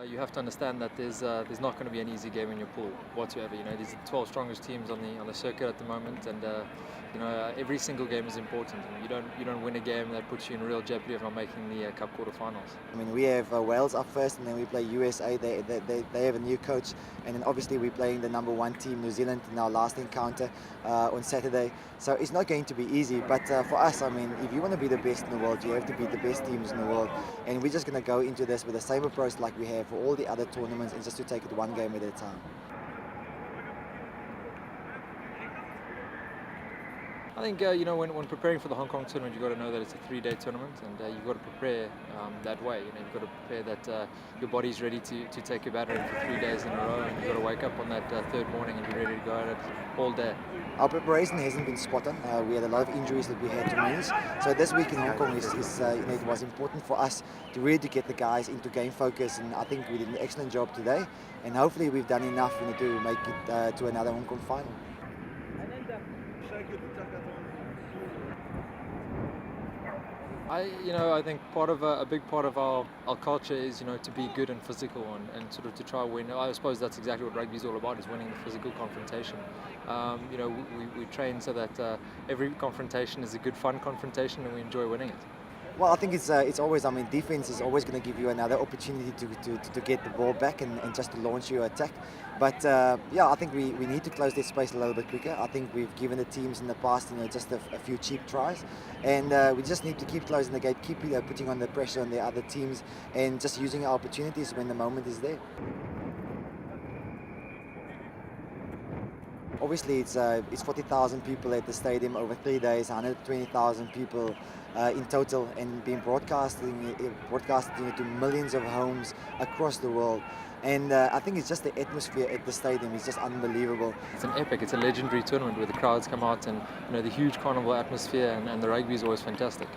You have to understand that there's not going to be an easy game in your pool whatsoever. You know, these are the 12 strongest teams on the circuit at the moment, and every single game is important. And you don't win a game that puts you in real jeopardy of not making the Cup quarterfinals. I mean, we have Wales up first, and then we play USA. They have a new coach, and then obviously we're playing the number one team, New Zealand, in our last encounter on Saturday. So it's not going to be easy, but for us, I mean, if you want to be the best in the world, you have to beat the best teams in the world, and we're just going to go into this with the same approach like we have for all the other tournaments, and just to take it one game at a time. I think when preparing for the Hong Kong tournament, you've got to know that it's a 3-day tournament, and you've got to prepare that way. You've got to prepare that your body's ready to take your battering for 3 days in a row, and you've got to wake up on that third morning and be ready to go at it all day. Our preparation hasn't been spot on. We had a lot of injuries that we had to manage. So this week in Hong Kong it was important for us to really get the guys into game focus, and I think we did an excellent job today. And hopefully we've done enough to make it to another Hong Kong final. I think a big part of our culture is to be good and physical and sort of to try win. I suppose that's exactly what rugby is all about, is winning the physical confrontation. We train so that every confrontation is a good fun confrontation and we enjoy winning it. Well, I think it's always, defense is always going to give you another opportunity to get the ball back and just to launch your attack. But I think we need to close this space a little bit quicker. I think we've given the teams in the past just a few cheap tries, and we just need to keep closing the gate, keep putting on the pressure on the other teams, and just using our opportunities when the moment is there. Obviously, it's 40,000 people at the stadium over 3 days, 120,000 people in total, and being broadcasting to millions of homes across the world. And I think it's just the atmosphere at the stadium is just unbelievable. It's an epic, it's a legendary tournament where the crowds come out, and the huge carnival atmosphere, and the rugby is always fantastic.